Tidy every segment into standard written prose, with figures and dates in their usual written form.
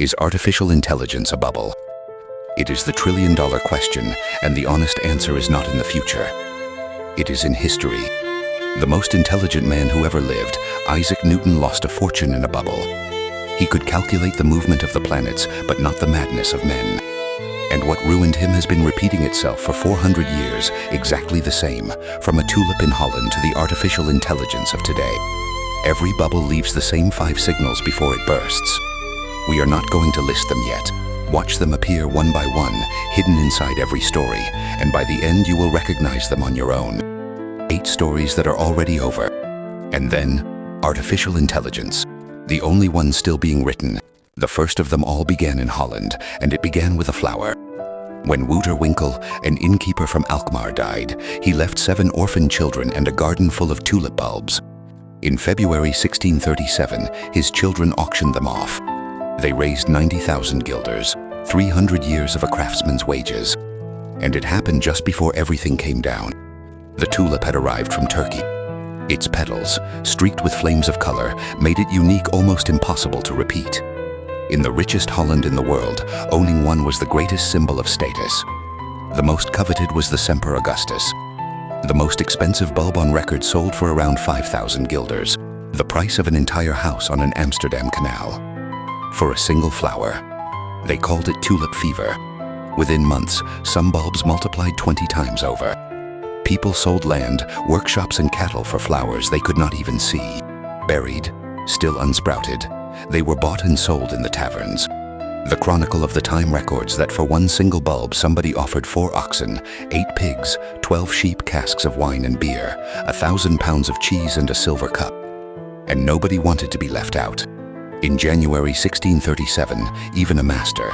Is artificial intelligence a bubble? It is the trillion-dollar question, and the honest answer is not in the future. It is in history. The most intelligent man who ever lived, Isaac Newton, lost a fortune in a bubble. He could calculate the movement of the planets, but not the madness of men. And what ruined him has been repeating itself for 400 years, exactly the same, from a tulip in Holland to the artificial intelligence of today. Every bubble leaves the same 5 signals before it bursts. We are not going to list them yet. Watch them appear one by one, hidden inside every story, and by the end you will recognize them on your own. 8 stories that are already over. And then, artificial intelligence, the only one still being written. The first of them all began in Holland, and it began with a flower. When Wouter Winkel, an innkeeper from Alkmaar, died, he left 7 orphan children and a garden full of tulip bulbs. In February 1637, his children auctioned them off. They raised 90,000 guilders, 300 years of a craftsman's wages. And it happened just before everything came down. The tulip had arrived from Turkey. Its petals, streaked with flames of color, made it unique, almost impossible to repeat. In the richest Holland in the world, owning one was the greatest symbol of status. The most coveted was the Semper Augustus. The most expensive bulb on record sold for around 5,000 guilders, the price of an entire house on an Amsterdam canal. For a single flower. They called it tulip fever. Within months, some bulbs multiplied 20 times over. People sold land, workshops and cattle for flowers they could not even see. Buried, still unsprouted, they were bought and sold in the taverns. The chronicle of the time records that for one single bulb somebody offered 4 oxen, 8 pigs, 12 sheep, casks of wine and beer, 1,000 pounds of cheese and a silver cup. And nobody wanted to be left out. In January 1637, even a master,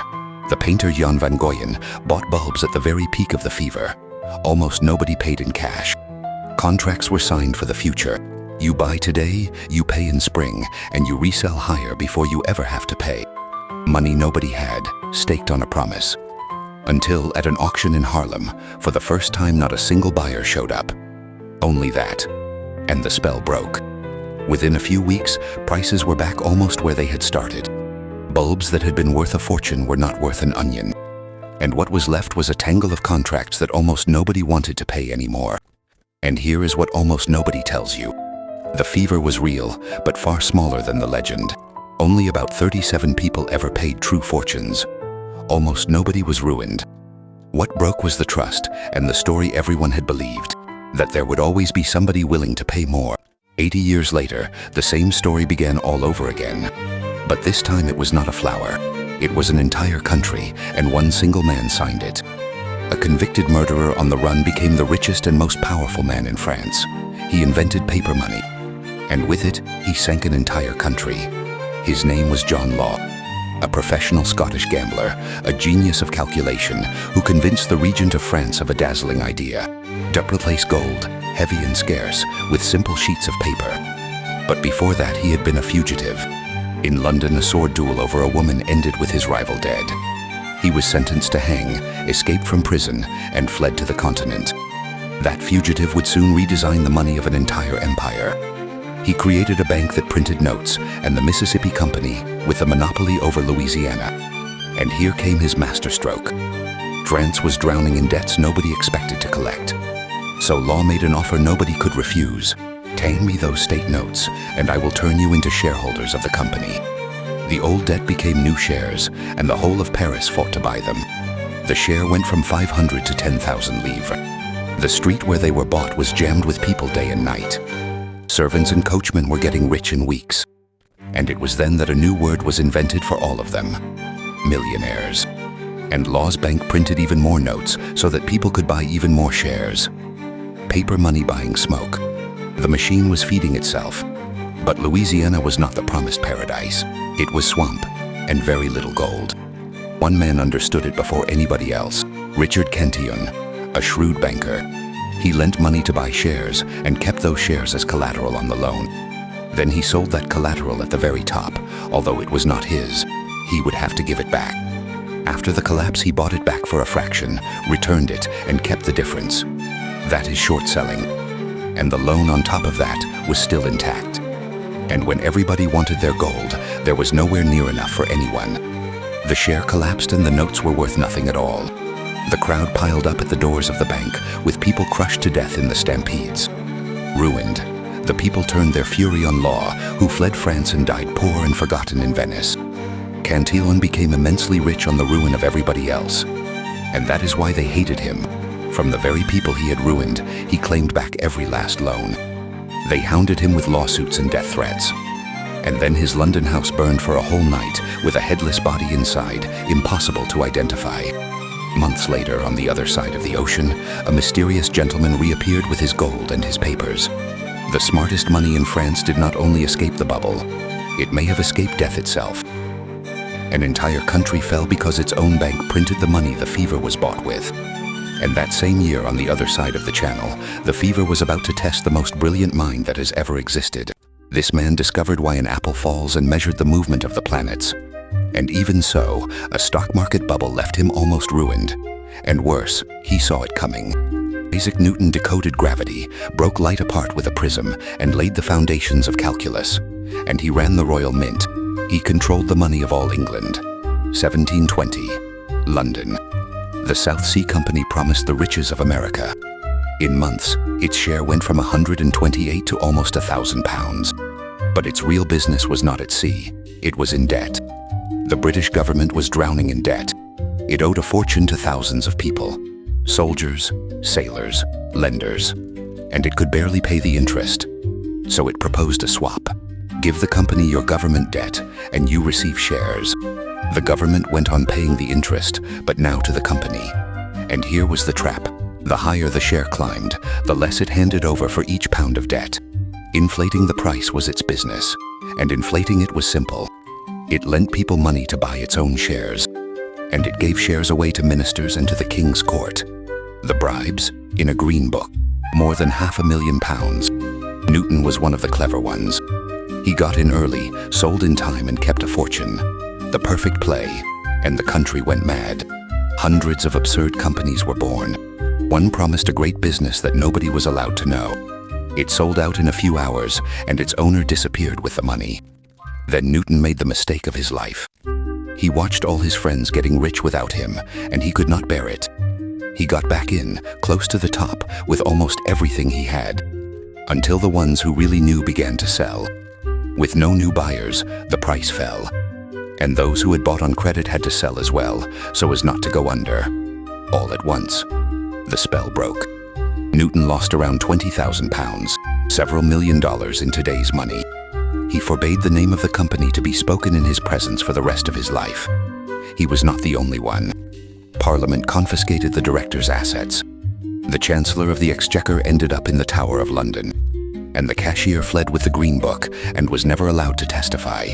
the painter Jan van Goyen, bought bulbs at the very peak of the fever. Almost nobody paid in cash. Contracts were signed for the future. You buy today, you pay in spring, and you resell higher before you ever have to pay. Money nobody had, staked on a promise. Until, at an auction in Haarlem, for the first time not a single buyer showed up. Only that. And the spell broke. Within a few weeks, prices were back almost where they had started. Bulbs that had been worth a fortune were not worth an onion. And what was left was a tangle of contracts that almost nobody wanted to pay anymore. And here is what almost nobody tells you. The fever was real, but far smaller than the legend. Only about 37 people ever paid true fortunes. Almost nobody was ruined. What broke was the trust and the story everyone had believed, that there would always be somebody willing to pay more. 80 years later, the same story began all over again. But this time it was not a flower. It was an entire country, and one single man signed it. A convicted murderer on the run became the richest and most powerful man in France. He invented paper money. And with it, he sank an entire country. His name was John Law, a professional Scottish gambler, a genius of calculation, who convinced the regent of France of a dazzling idea: to replace gold, heavy and scarce, with simple sheets of paper. But before that he had been a fugitive. In London, a sword duel over a woman ended with his rival dead. He was sentenced to hang, escaped from prison, and fled to the continent. That fugitive would soon redesign the money of an entire empire. He created a bank that printed notes, and the Mississippi Company, with a monopoly over Louisiana. And here came his masterstroke. France was drowning in debts nobody expected to collect. So Law made an offer nobody could refuse. "Hand me those state notes, and I will turn you into shareholders of the company." The old debt became new shares, and the whole of Paris fought to buy them. The share went from 500 to 10,000 livres. The street where they were bought was jammed with people day and night. Servants and coachmen were getting rich in weeks. And it was then that a new word was invented for all of them: millionaires. And Law's bank printed even more notes so that people could buy even more shares. Paper money buying smoke. The machine was feeding itself. But Louisiana was not the promised paradise. It was swamp, and very little gold. One man understood it before anybody else: Richard Cantillon, a shrewd banker. He lent money to buy shares and kept those shares as collateral on the loan. Then he sold that collateral at the very top. Although it was not his, he would have to give it back. After the collapse, he bought it back for a fraction, returned it, and kept the difference. That is short selling. And the loan on top of that was still intact. And when everybody wanted their gold, there was nowhere near enough for anyone. The share collapsed and the notes were worth nothing at all. The crowd piled up at the doors of the bank, with people crushed to death in the stampedes. Ruined, the people turned their fury on Law, who fled France and died poor and forgotten in Venice. Cantillon became immensely rich on the ruin of everybody else. And that is why they hated him. From the very people he had ruined, he claimed back every last loan. They hounded him with lawsuits and death threats. And then his London house burned for a whole night, with a headless body inside, impossible to identify. Months later, on the other side of the ocean, a mysterious gentleman reappeared with his gold and his papers. The smartest money in France did not only escape the bubble, it may have escaped death itself. An entire country fell because its own bank printed the money the fever was bought with. And that same year, on the other side of the channel, the fever was about to test the most brilliant mind that has ever existed. This man discovered why an apple falls and measured the movement of the planets. And even so, a stock market bubble left him almost ruined. And worse, he saw it coming. Isaac Newton decoded gravity, broke light apart with a prism, and laid the foundations of calculus. And he ran the Royal Mint. He controlled the money of all England. 1720, London. The South Sea Company promised the riches of America. In months, its share went from 128 to almost £1,000. But its real business was not at sea, it was in debt. The British government was drowning in debt. It owed a fortune to thousands of people. Soldiers, sailors, lenders. And it could barely pay the interest. So it proposed a swap. Give the company your government debt, and you receive shares. The government went on paying the interest, but now to the company. And here was the trap. The higher the share climbed, the less it handed over for each pound of debt. Inflating the price was its business, and inflating it was simple. It lent people money to buy its own shares, and it gave shares away to ministers and to the king's court. The bribes, in a green book, more than £500,000. Newton was one of the clever ones. He got in early, sold in time, and kept a fortune. The perfect play, and the country went mad. Hundreds of absurd companies were born. One promised a great business that nobody was allowed to know. It sold out in a few hours, and its owner disappeared with the money. Then Newton made the mistake of his life. He watched all his friends getting rich without him, and he could not bear it. He got back in, close to the top, with almost everything he had. Until the ones who really knew began to sell. With no new buyers, the price fell. And those who had bought on credit had to sell as well, so as not to go under. All at once. The spell broke. Newton lost around £20,000, several $1 million in today's money. He forbade the name of the company to be spoken in his presence for the rest of his life. He was not the only one. Parliament confiscated the director's assets. The Chancellor of the Exchequer ended up in the Tower of London. And the cashier fled with the Green Book and was never allowed to testify.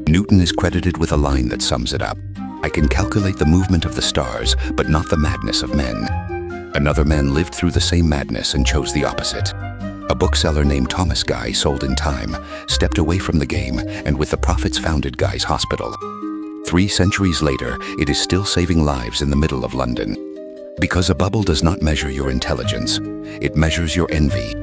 Newton is credited with a line that sums it up. I can calculate the movement of the stars, but not the madness of men. Another man lived through the same madness and chose the opposite. A bookseller named Thomas Guy sold in time, stepped away from the game, and with the profits founded Guy's Hospital. 3 centuries later, it is still saving lives in the middle of London. Because a bubble does not measure your intelligence, it measures your envy.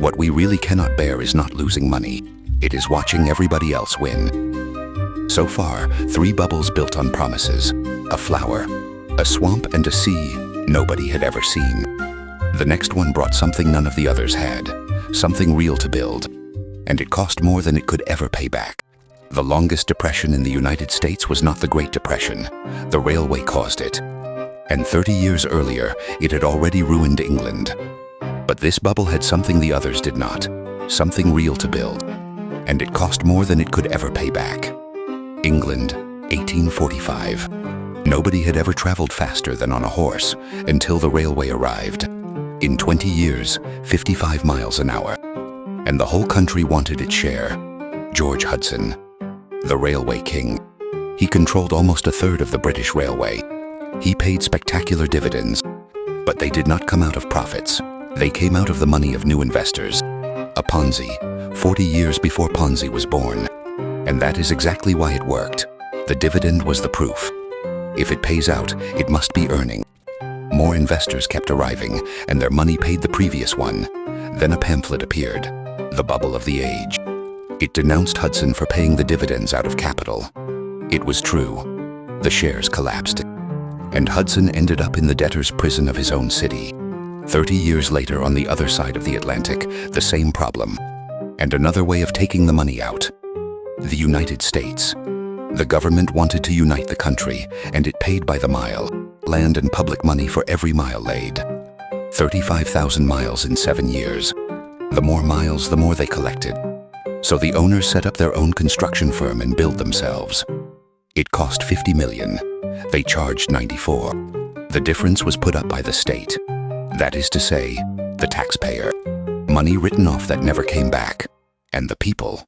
What we really cannot bear is not losing money. It is watching everybody else win. So far, 3 bubbles built on promises. A flower, a swamp, and a sea nobody had ever seen. The next one brought something none of the others had, something real to build. And it cost more than it could ever pay back. The longest depression in the United States was not the Great Depression. The railway caused it. And 30 years earlier, it had already ruined England. But this bubble had something the others did not, something real to build. And it cost more than it could ever pay back. England, 1845. Nobody had ever traveled faster than on a horse until the railway arrived. In 20 years, 55 miles an hour. And the whole country wanted its share. George Hudson, the railway king. He controlled almost a third of the British Railway. He paid spectacular dividends, but they did not come out of profits. They came out of the money of new investors. A Ponzi, 40 years before Ponzi was born. And that is exactly why it worked. The dividend was the proof. If it pays out, it must be earning. More investors kept arriving, and their money paid the previous one. Then a pamphlet appeared, The Bubble of the Age. It denounced Hudson for paying the dividends out of capital. It was true. The shares collapsed, and Hudson ended up in the debtor's prison of his own city. 30 years later, on the other side of the Atlantic, the same problem, and another way of taking the money out. The United States. The government wanted to unite the country, and it paid by the mile, land and public money for every mile laid. 35,000 miles in 7 years. The more miles, the more they collected. So the owners set up their own construction firm and billed themselves. It cost $50 million. They charged $94. The difference was put up by the state. That is to say, the taxpayer. Money written off that never came back. And the people.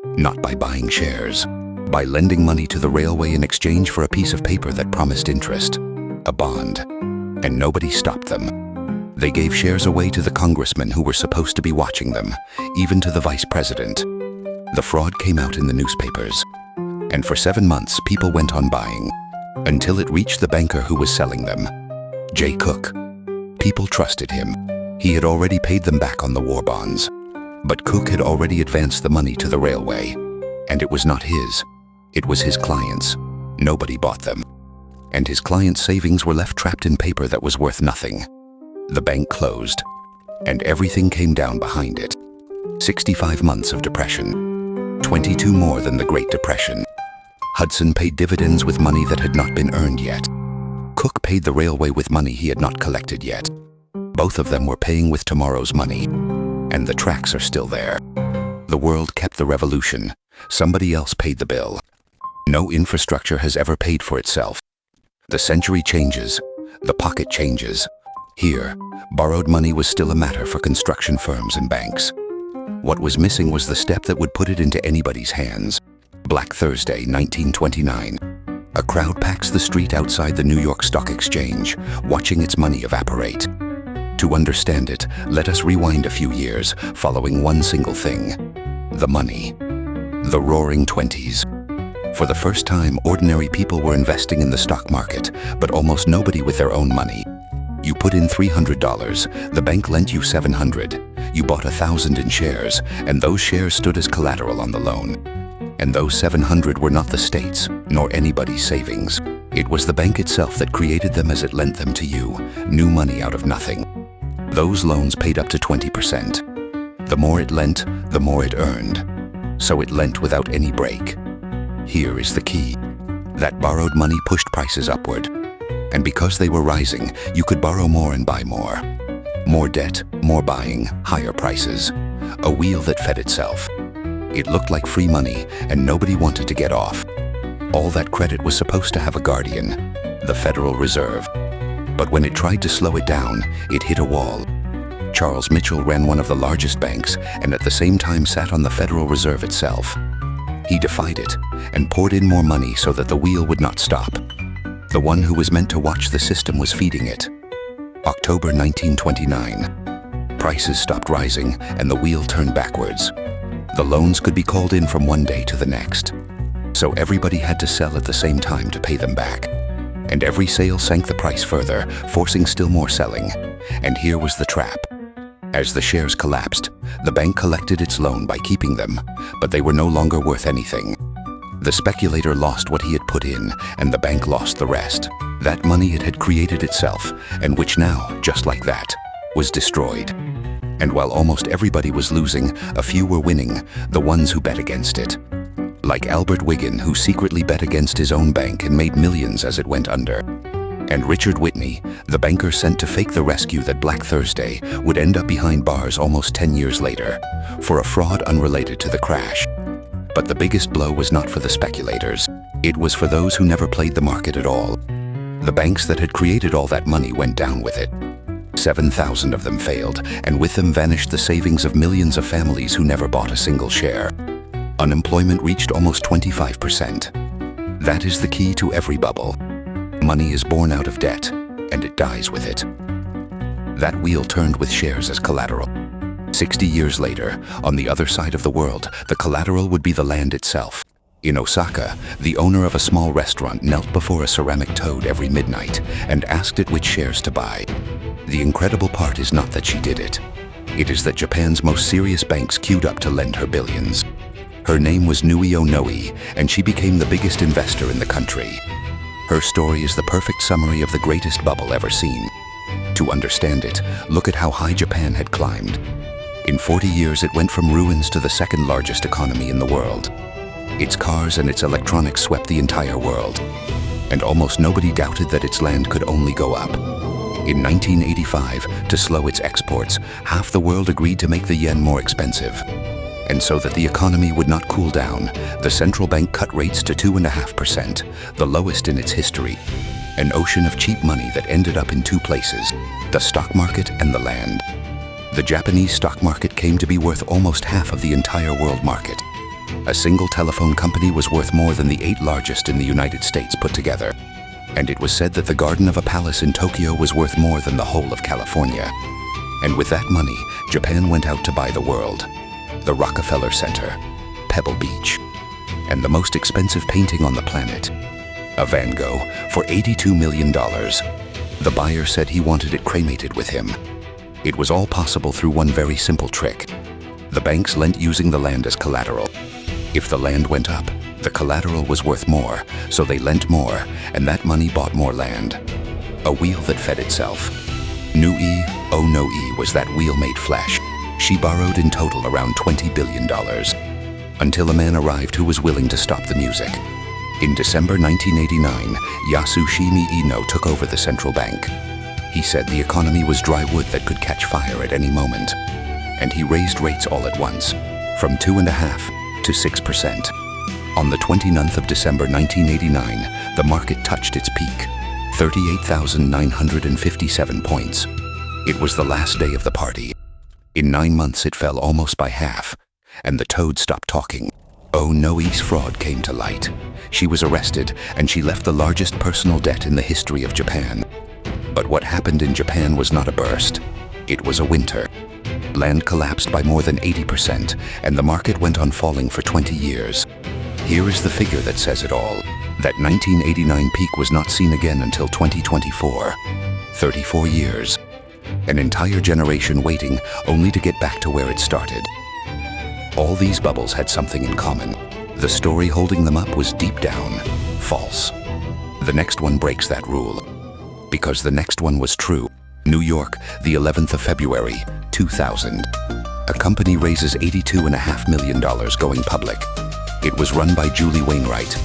Not by buying shares. By lending money to the railway in exchange for a piece of paper that promised interest. A bond. And nobody stopped them. They gave shares away to the congressmen who were supposed to be watching them, even to the vice president. The fraud came out in the newspapers. And for 7 months, people went on buying, until it reached the banker who was selling them, J. Cook. People trusted him. He had already paid them back on the war bonds. But Cook had already advanced the money to the railway. And it was not his. It was his clients'. Nobody bought them. And his clients' savings were left trapped in paper that was worth nothing. The bank closed. And everything came down behind it. 65 months of depression. 22 more than the Great Depression. Hudson paid dividends with money that had not been earned yet. Cook paid the railway with money he had not collected yet. Both of them were paying with tomorrow's money. And the tracks are still there. The world kept the revolution. Somebody else paid the bill. No infrastructure has ever paid for itself. The century changes. The pocket changes. Here, borrowed money was still a matter for construction firms and banks. What was missing was the step that would put it into anybody's hands. Black Thursday, 1929. A crowd packs the street outside the New York Stock Exchange, watching its money evaporate. To understand it, let us rewind a few years, following one single thing. The money. The Roaring Twenties. For the first time, ordinary people were investing in the stock market, but almost nobody with their own money. You put in $300, the bank lent you $700. You bought 1,000 in shares, and those shares stood as collateral on the loan. And those 700 were not the state's, nor anybody's savings. It was the bank itself that created them as it lent them to you, new money out of nothing. Those loans paid up to 20%. The more it lent, the more it earned. So it lent without any break. Here is the key. That borrowed money pushed prices upward. And because they were rising, you could borrow more and buy more. More debt, more buying, higher prices. A wheel that fed itself. It looked like free money, and nobody wanted to get off. All that credit was supposed to have a guardian, the Federal Reserve. But when it tried to slow it down, it hit a wall. Charles Mitchell ran one of the largest banks, and at the same time sat on the Federal Reserve itself. He defied it, and poured in more money so that the wheel would not stop. The one who was meant to watch the system was feeding it. October 1929. Prices stopped rising, and the wheel turned backwards. The loans could be called in from one day to the next. So everybody had to sell at the same time to pay them back. And every sale sank the price further, forcing still more selling. And here was the trap. As the shares collapsed, the bank collected its loan by keeping them, but they were no longer worth anything. The speculator lost what he had put in, and the bank lost the rest. That money it had created itself, and which now, just like that, was destroyed. And while almost everybody was losing, a few were winning, the ones who bet against it. Like Albert Wiggin, who secretly bet against his own bank and made millions as it went under. And Richard Whitney, the banker sent to fake the rescue that Black Thursday would end up behind bars almost 10 years later, for a fraud unrelated to the crash. But the biggest blow was not for the speculators. It was for those who never played the market at all. The banks that had created all that money went down with it. 7,000 of them failed, and with them vanished the savings of millions of families who never bought a single share. Unemployment reached almost 25%. That is the key to every bubble. Money is born out of debt, and it dies with it. That wheel turned with shares as collateral. 60 years later, on the other side of the world, the collateral would be the land itself. In Osaka, the owner of a small restaurant knelt before a ceramic toad every midnight and asked it which shares to buy. The incredible part is not that she did it. It is that Japan's most serious banks queued up to lend her billions. Her name was Nui Onoi, and she became the biggest investor in the country. Her story is the perfect summary of the greatest bubble ever seen. To understand it, look at how high Japan had climbed. In 40 years, it went from ruins to the second largest economy in the world. Its cars and its electronics swept the entire world. And almost nobody doubted that its land could only go up. In 1985, to slow its exports, half the world agreed to make the yen more expensive. And so that the economy would not cool down, the central bank cut rates to 2.5%, the lowest in its history. An ocean of cheap money that ended up in two places, the stock market and the land. The Japanese stock market came to be worth almost half of the entire world market. A single telephone company was worth more than the 8 largest in the United States put together. And it was said that the garden of a palace in Tokyo was worth more than the whole of California. And with that money, Japan went out to buy the world. The Rockefeller Center, Pebble Beach, and the most expensive painting on the planet, a Van Gogh, for $82 million. The buyer said he wanted it cremated with him. It was all possible through one very simple trick. The banks lent using the land as collateral. If the land went up, the collateral was worth more, so they lent more, and that money bought more land. A wheel that fed itself. Nui, oh no-e was that wheel made flesh. She borrowed in total around $20 billion. Until a man arrived who was willing to stop the music. In December 1989, Yasushimi Ino took over the central bank. He said the economy was dry wood that could catch fire at any moment. And he raised rates all at once, from 2.5% to 6%. On the 29th of December 1989, the market touched its peak, 38,957 points. It was the last day of the party. In 9 months, it fell almost by half, and the toad stopped talking. Oh no-e's fraud came to light. She was arrested, and she left the largest personal debt in the history of Japan. But what happened in Japan was not a burst. It was a winter. Land collapsed by more than 80%, and the market went on falling for 20 years. Here is the figure that says it all. That 1989 peak was not seen again until 2024. 34 years. An entire generation waiting only to get back to where it started. All these bubbles had something in common. The story holding them up was deep down false. The next one breaks that rule. Because the next one was true. New York, the 11th of February, 2000. A company raises $82.5 million going public. It was run by Julie Wainwright.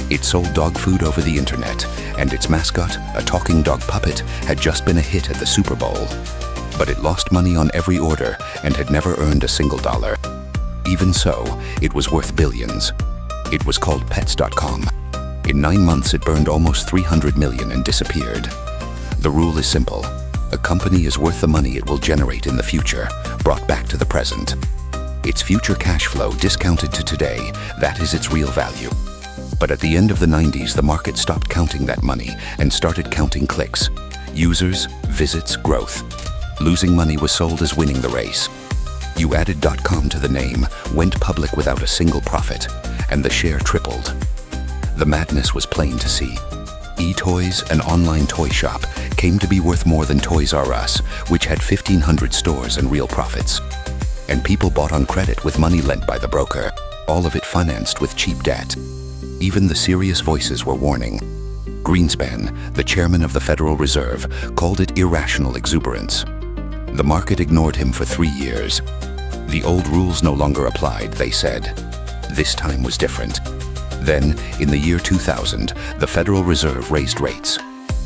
It sold dog food over the internet, and its mascot, a talking dog puppet, had just been a hit at the Super Bowl. But it lost money on every order and had never earned a single dollar. Even so, it was worth billions. It was called Pets.com. In 9 months, it burned almost $300 million and disappeared. The rule is simple. A company is worth the money it will generate in the future, brought back to the present. Its future cash flow discounted to today, that is its real value. But at the end of the 90s, the market stopped counting that money and started counting clicks, users, visits, growth. Losing money was sold as winning the race. You added .com to the name, went public without a single profit, and the share tripled. The madness was plain to see. eToys, an online toy shop, came to be worth more than Toys R Us, which had 1,500 stores and real profits. And people bought on credit with money lent by the broker, all of it financed with cheap debt. Even the serious voices were warning. Greenspan, the chairman of the Federal Reserve, called it irrational exuberance. The market ignored him for 3 years. The old rules no longer applied, they said. This time was different. Then, in the year 2000, the Federal Reserve raised rates.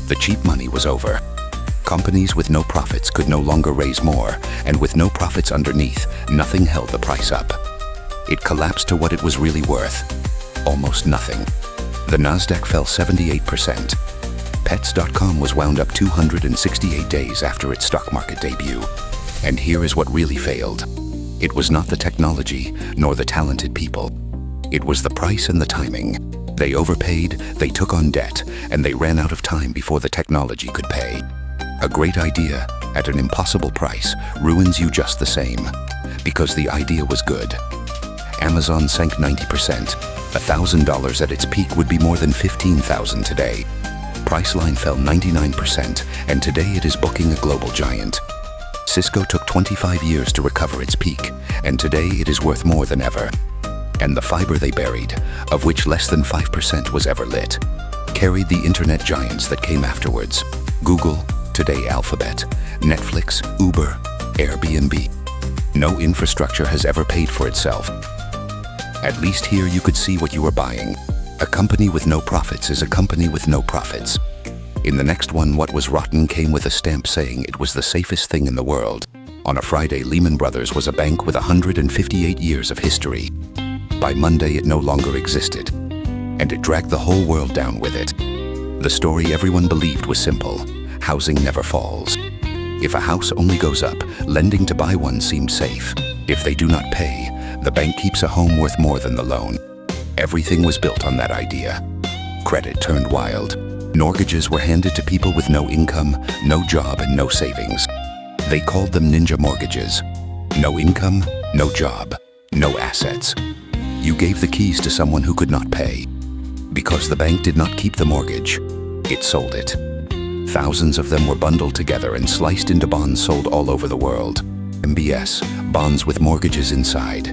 The cheap money was over. Companies with no profits could no longer raise more, and with no profits underneath, nothing held the price up. It collapsed to what it was really worth. Almost nothing. The Nasdaq fell 78%. Pets.com was wound up 268 days after its stock market debut. And here is what really failed. It was not the technology, nor the talented people. It was the price and the timing. They overpaid, they took on debt, and they ran out of time before the technology could pay. A great idea, at an impossible price, ruins you just the same. Because the idea was good. Amazon sank 90%. $1,000 at its peak would be more than $15,000 today. Priceline fell 99%, and today it is booking a global giant. Cisco took 25 years to recover its peak, and today it is worth more than ever. And the fiber they buried, of which less than 5% was ever lit. carried the internet giants that came afterwards: Google, today Alphabet, Netflix, Uber, Airbnb. No infrastructure has ever paid for itself. At least here you could see what you were buying. A company with no profits is a company with no profits. In the next one, what was rotten came with a stamp saying it was the safest thing in the world. On a Friday, Lehman Brothers was a bank with 158 years of history. By Monday, it no longer existed, and it dragged the whole world down with it. The story everyone believed was simple: housing never falls. If a house only goes up, lending to buy one seemed safe. If they do not pay, the bank keeps a home worth more than the loan. Everything was built on that idea. Credit turned wild. Mortgages were handed to people with no income, no job, and no savings. They called them ninja mortgages. No income, no job, no assets. You gave the keys to someone who could not pay. Because the bank did not keep the mortgage, it sold it. Thousands of them were bundled together and sliced into bonds sold all over the world. MBS, bonds with mortgages inside.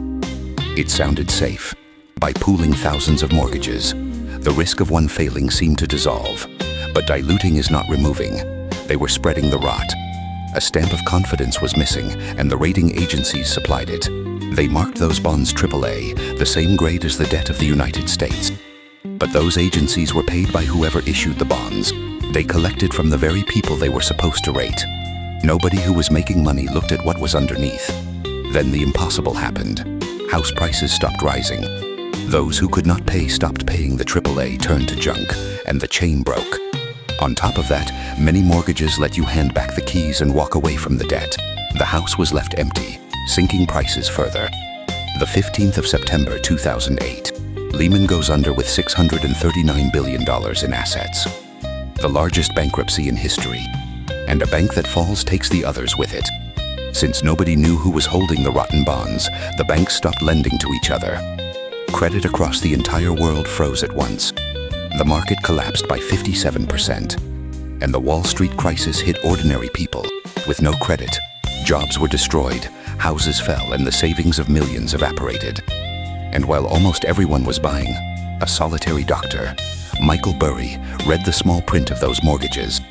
It sounded safe. By pooling thousands of mortgages, the risk of one failing seemed to dissolve. But diluting is not removing. They were spreading the rot. A stamp of confidence was missing, and the rating agencies supplied it. They marked those bonds AAA, the same grade as the debt of the United States. But those agencies were paid by whoever issued the bonds. They collected from the very people they were supposed to rate. Nobody who was making money looked at what was underneath. Then the impossible happened. House prices stopped rising. Those who could not pay stopped paying. The AAA turned to junk, and the chain broke. On top of that, many mortgages let you hand back the keys and walk away from the debt. The house was left empty, sinking prices further. The 15th of September 2008, Lehman goes under with $639 billion in assets. The largest bankruptcy in history. And a bank that falls takes the others with it. Since nobody knew who was holding the rotten bonds, the banks stopped lending to each other. Credit across the entire world froze at once. The market collapsed by 57%. And the Wall Street crisis hit ordinary people. With no credit, jobs were destroyed, houses fell, and the savings of millions evaporated. And while almost everyone was buying, a solitary doctor, Michael Burry, read the small print of those mortgages.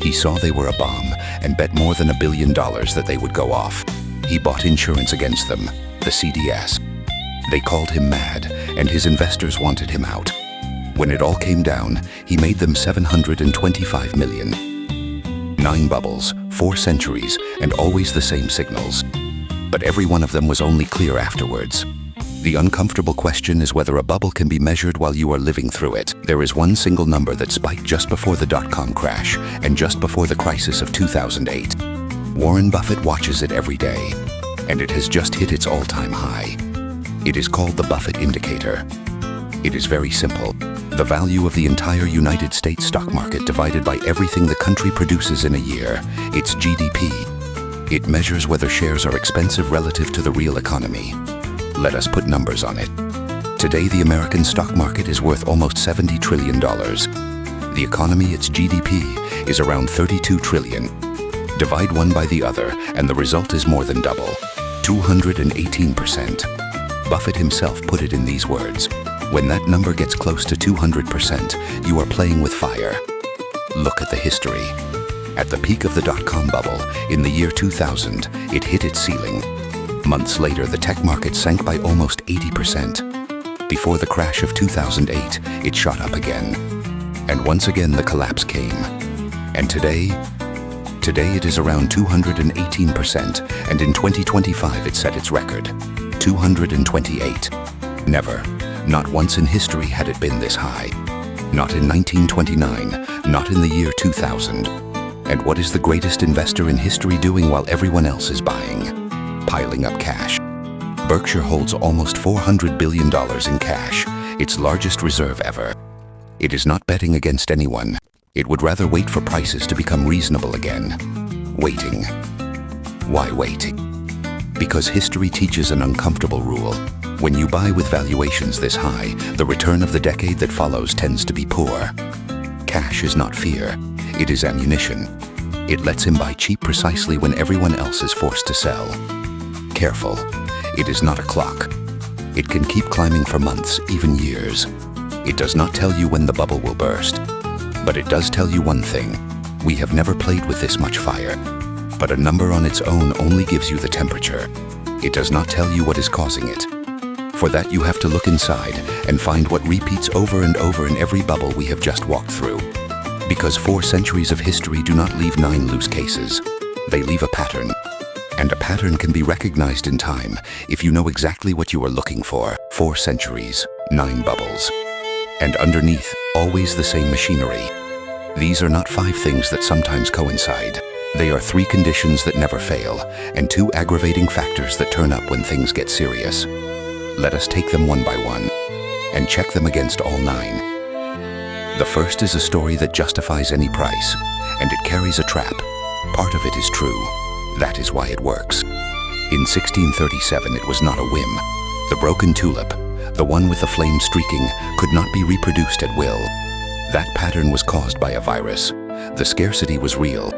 He saw they were a bomb and bet more than $1 billion that they would go off. He bought insurance against them, the CDS. They called him mad, and his investors wanted him out. When it all came down, he made them $725 million. 9 bubbles, 4 centuries, and always the same signals. But every one of them was only clear afterwards. The uncomfortable question is whether a bubble can be measured while you are living through it. There is one single number that spiked just before the dot-com crash and just before the crisis of 2008. Warren Buffett watches it every day, and it has just hit its all-time high. It is called the Buffett indicator. It is very simple. The value of the entire United States stock market divided by everything the country produces in a year, its GDP. It measures whether shares are expensive relative to the real economy. Let us put numbers on it. Today, the American stock market is worth almost $70 trillion. The economy, its GDP, is around $32 trillion. Divide one by the other, and the result is more than double, 218%. Buffett himself put it in these words: when that number gets close to 200%, you are playing with fire. Look at the history. At the peak of the dot-com bubble, in the year 2000, it hit its ceiling. Months later, the tech market sank by almost 80%. Before the crash of 2008, it shot up again. And once again, the collapse came. And today it is around 218%, and in 2025 it set its record, 228. Never, not once in history had it been this high. Not in 1929, not in the year 2000. And what is the greatest investor in history doing while everyone else is buying? Piling up cash. Berkshire holds almost $400 billion in cash, its largest reserve ever. It is not betting against anyone. It would rather wait for prices to become reasonable again. Waiting. Why wait? Because history teaches an uncomfortable rule. When you buy with valuations this high, the return of the decade that follows tends to be poor. Cash is not fear. It is ammunition. It lets him buy cheap precisely when everyone else is forced to sell. Careful. It is not a clock. It can keep climbing for months, even years. It does not tell you when the bubble will burst. But it does tell you one thing. We have never played with this much fire. But a number on its own only gives you the temperature. It does not tell you what is causing it. For that you have to look inside and find what repeats over and over in every bubble we have just walked through. Because 4 centuries of history do not leave 9 loose cases. They leave a pattern. And a pattern can be recognized in time if you know exactly what you are looking for. 4 centuries, 9 bubbles. And underneath, always the same machinery. These are not 5 things that sometimes coincide. They are 3 conditions that never fail, and 2 aggravating factors that turn up when things get serious. Let us take them one by one, and check them against all 9. The first is a story that justifies any price, and it carries a trap. Part of it is true. That is why it works. In 1637, it was not a whim. The broken tulip, the one with the flame streaking, could not be reproduced at will. That pattern was caused by a virus. The scarcity was real.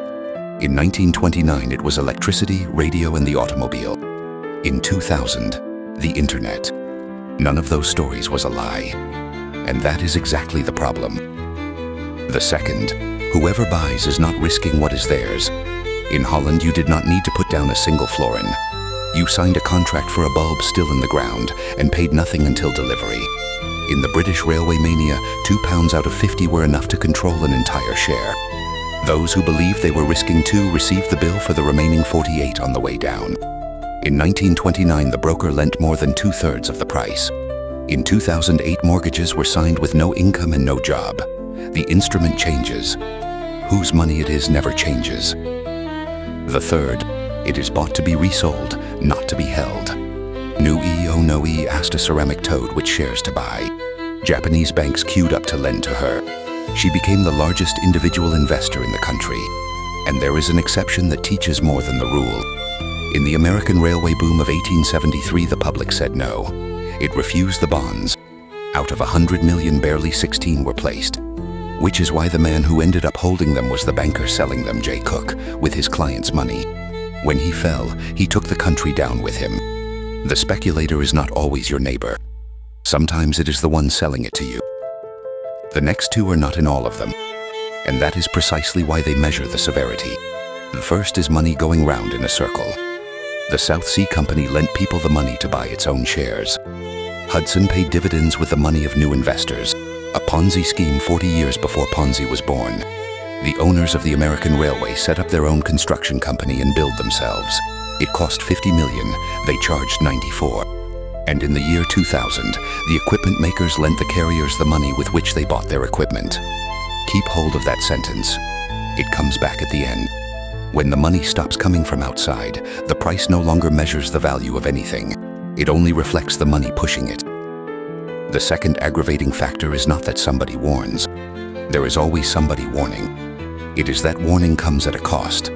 In 1929, it was electricity, radio, and the automobile. In 2000, the internet. None of those stories was a lie. And that is exactly the problem. The second, whoever buys is not risking what is theirs. In Holland, you did not need to put down a single florin. You signed a contract for a bulb still in the ground and paid nothing until delivery. In the British railway mania, £2 out of 50 were enough to control an entire share. Those who believed they were risking 2 received the bill for the remaining 48 on the way down. In 1929, the broker lent more than 2/3 of the price. In 2008, mortgages were signed with no income and no job. The instrument changes. Whose money it is never changes. The third, it is bought to be resold, not to be held. Nui Onoi asked a ceramic toad which shares to buy. Japanese banks queued up to lend to her. She became the largest individual investor in the country. And there is an exception that teaches more than the rule. In the American railway boom of 1873, the public said no. It refused the bonds. Out of 100 million, barely 16 were placed. Which is why the man who ended up holding them was the banker selling them, J. Cook, with his client's money. When he fell, he took the country down with him. The speculator is not always your neighbor. Sometimes it is the one selling it to you. The next 2 are not in all of them. And that is precisely why they measure the severity. The first is money going round in a circle. The South Sea Company lent people the money to buy its own shares. Hudson paid dividends with the money of new investors. A Ponzi scheme 40 years before Ponzi was born. The owners of the American Railway set up their own construction company and billed themselves. It cost $50 million, they charged $94. And in the year 2000, the equipment makers lent the carriers the money with which they bought their equipment. Keep hold of that sentence. It comes back at the end. When the money stops coming from outside, the price no longer measures the value of anything. It only reflects the money pushing it. The second aggravating factor is not that somebody warns. There is always somebody warning. It is that warning comes at a cost.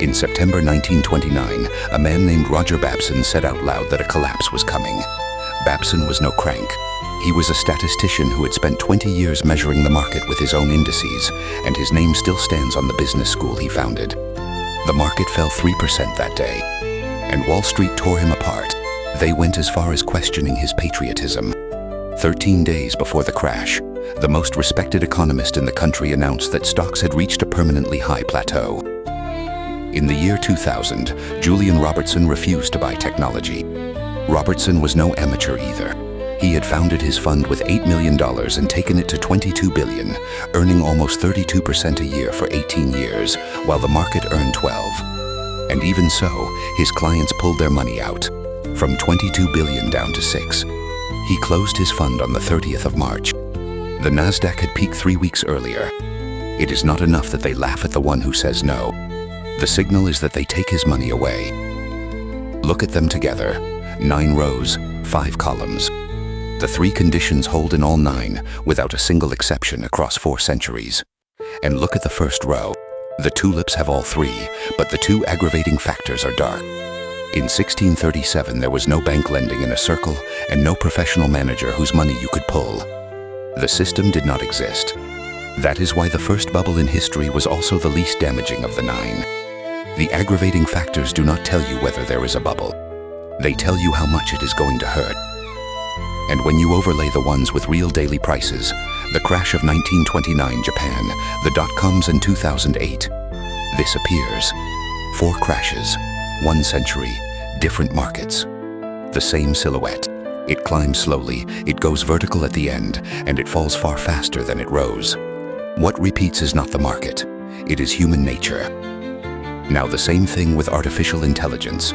In September 1929, a man named Roger Babson said out loud that a collapse was coming. Babson was no crank. He was a statistician who had spent 20 years measuring the market with his own indices, and his name still stands on the business school he founded. The market fell 3% that day, and Wall Street tore him apart. They went as far as questioning his patriotism. 13 days before the crash, the most respected economist in the country announced that stocks had reached a permanently high plateau. In the year 2000, Julian Robertson refused to buy technology. Robertson was no amateur either. He had founded his fund with $8 million and taken it to $22 billion, earning almost 32% a year for 18 years, while the market earned 12. And even so, his clients pulled their money out, from $22 billion down to 6. He closed his fund on the 30th of March. The Nasdaq had peaked 3 weeks earlier. It is not enough that they laugh at the one who says no. The signal is that they take his money away. Look at them together. 9 rows, 5 columns. The 3 conditions hold in all 9, without a single exception across 4 centuries. And look at the first row. The tulips have all 3, but the 2 aggravating factors are dark. In 1637, there was no bank lending in a circle and no professional manager whose money you could pull. The system did not exist. That is why the first bubble in history was also the least damaging of the 9. The aggravating factors do not tell you whether there is a bubble. They tell you how much it is going to hurt. And when you overlay the ones with real daily prices, the crash of 1929 Japan, the dot-coms in 2008, this appears. 4 crashes, 1 century, different markets. The same silhouette. It climbs slowly, it goes vertical at the end, and it falls far faster than it rose. What repeats is not the market, it is human nature. Now the same thing with artificial intelligence.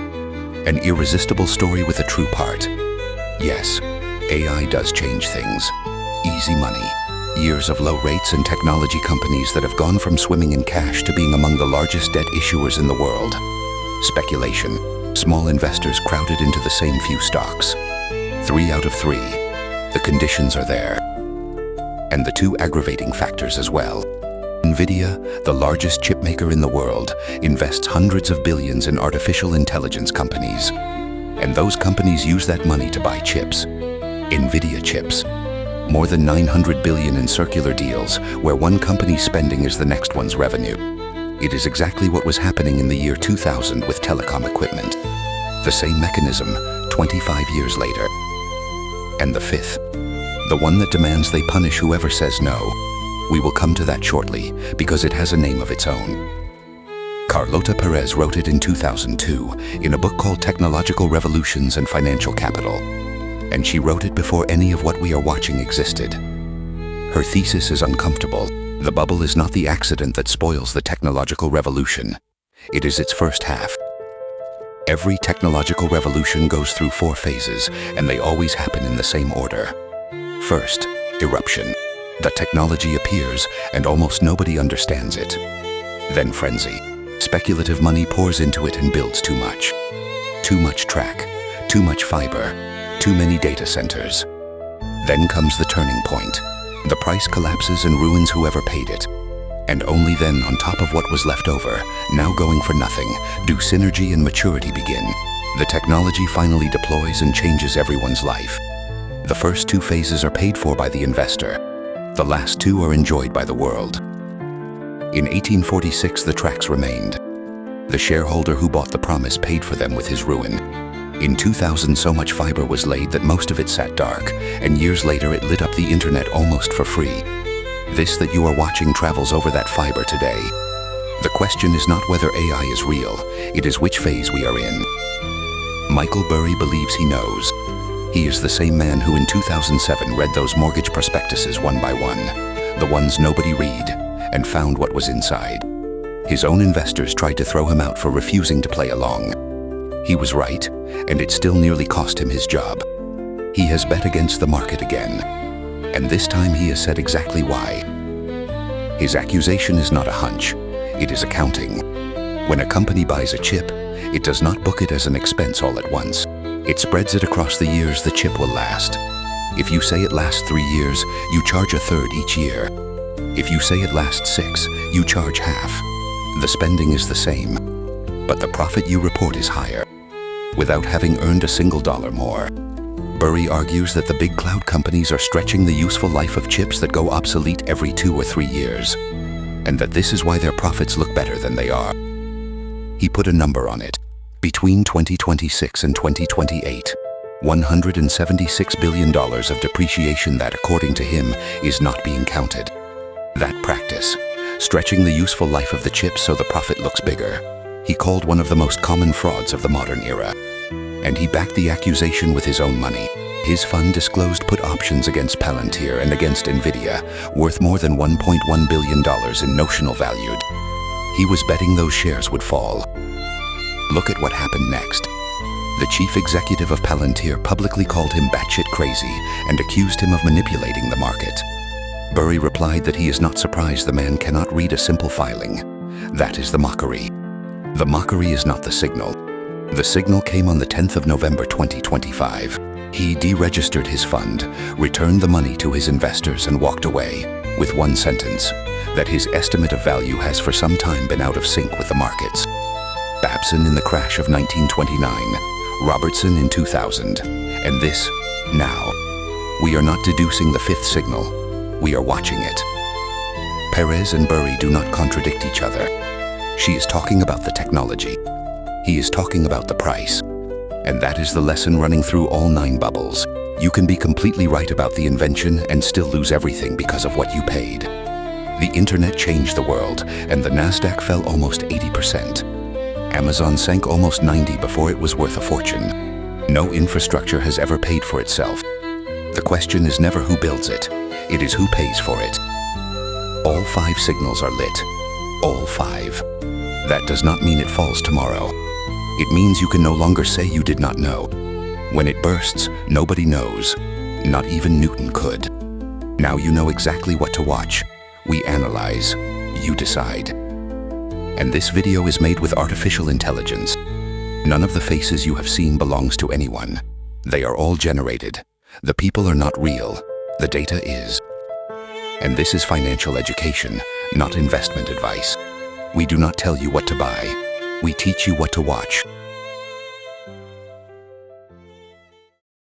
An irresistible story with a true part. Yes, AI does change things. Easy money. Years of low rates and technology companies that have gone from swimming in cash to being among the largest debt issuers in the world. Speculation. Small investors crowded into the same few stocks. 3 out of 3. The conditions are there. And the 2 aggravating factors as well. NVIDIA, the largest chipmaker in the world, invests hundreds of billions in artificial intelligence companies. And those companies use that money to buy chips. NVIDIA chips. More than 900 billion in circular deals, where one company's spending is the next one's revenue. It is exactly what was happening in the year 2000 with telecom equipment. The same mechanism, 25 years later. And the 5th, the one that demands they punish whoever says no. We will come to that shortly, because it has a name of its own. Carlota Perez wrote it in 2002 in a book called Technological Revolutions and Financial Capital. And she wrote it before any of what we are watching existed. Her thesis is uncomfortable. The bubble is not the accident that spoils the technological revolution. It is its first half. Every technological revolution goes through 4 phases, and they always happen in the same order. First, eruption. The technology appears, and almost nobody understands it. Then frenzy. Speculative money pours into it and builds too much. Too much track, too much fiber, too many data centers. Then comes the turning point. The price collapses and ruins whoever paid it. And only then, on top of what was left over, now going for nothing, do synergy and maturity begin. The technology finally deploys and changes everyone's life. The first 2 phases are paid for by the investor. The last 2 are enjoyed by the world. In 1846, the tracks remained. The shareholder who bought the promise paid for them with his ruin. In 2000, so much fiber was laid that most of it sat dark, and years later it lit up the internet almost for free. This that you are watching travels over that fiber today. The question is not whether AI is real, it is which phase we are in. Michael Burry believes he knows. He is the same man who in 2007 read those mortgage prospectuses one by one, the ones nobody read, and found what was inside. His own investors tried to throw him out for refusing to play along. He was right, and it still nearly cost him his job. He has bet against the market again, and this time he has said exactly why. His accusation is not a hunch, it is accounting. When a company buys a chip, it does not book it as an expense all at once. It spreads it across the years the chip will last. If you say it lasts 3 years, you charge 1/3 each year. If you say it lasts 6, you charge half. The spending is the same, but the profit you report is higher, without having earned a single dollar more. Burry argues that the big cloud companies are stretching the useful life of chips that go obsolete every 2 or 3 years, and that this is why their profits look better than they are. He put a number on it. Between 2026 and 2028, $176 billion of depreciation that, according to him, is not being counted. That practice, stretching the useful life of the chip so the profit looks bigger, he called one of the most common frauds of the modern era. And he backed the accusation with his own money. His fund disclosed put options against Palantir and against NVIDIA, worth more than $1.1 billion in notional value. He was betting those shares would fall. Look at what happened next. The chief executive of Palantir publicly called him batshit crazy and accused him of manipulating the market. Burry replied that he is not surprised the man cannot read a simple filing. That is the mockery. The mockery is not the signal. The signal came on the 10th of November 2025. He deregistered his fund, returned the money to his investors and walked away, with one sentence, that his estimate of value has for some time been out of sync with the markets. Babson in the crash of 1929, Robertson in 2000, and this, now. We are not deducing the 5th signal, we are watching it. Perez and Burry do not contradict each other. She is talking about the technology. He is talking about the price. And that is the lesson running through all 9 bubbles. You can be completely right about the invention and still lose everything because of what you paid. The internet changed the world, and the Nasdaq fell almost 80%. Amazon sank almost 90% before it was worth a fortune. No infrastructure has ever paid for itself. The question is never who builds it. It is who pays for it. All 5 signals are lit. All 5. That does not mean it falls tomorrow. It means you can no longer say you did not know. When it bursts, nobody knows. Not even Newton could. Now you know exactly what to watch. We analyze. You decide. And this video is made with artificial intelligence. None of the faces you have seen belongs to anyone. They are all generated. The people are not real. The data is. And this is financial education, not investment advice. We do not tell you what to buy. We teach you what to watch.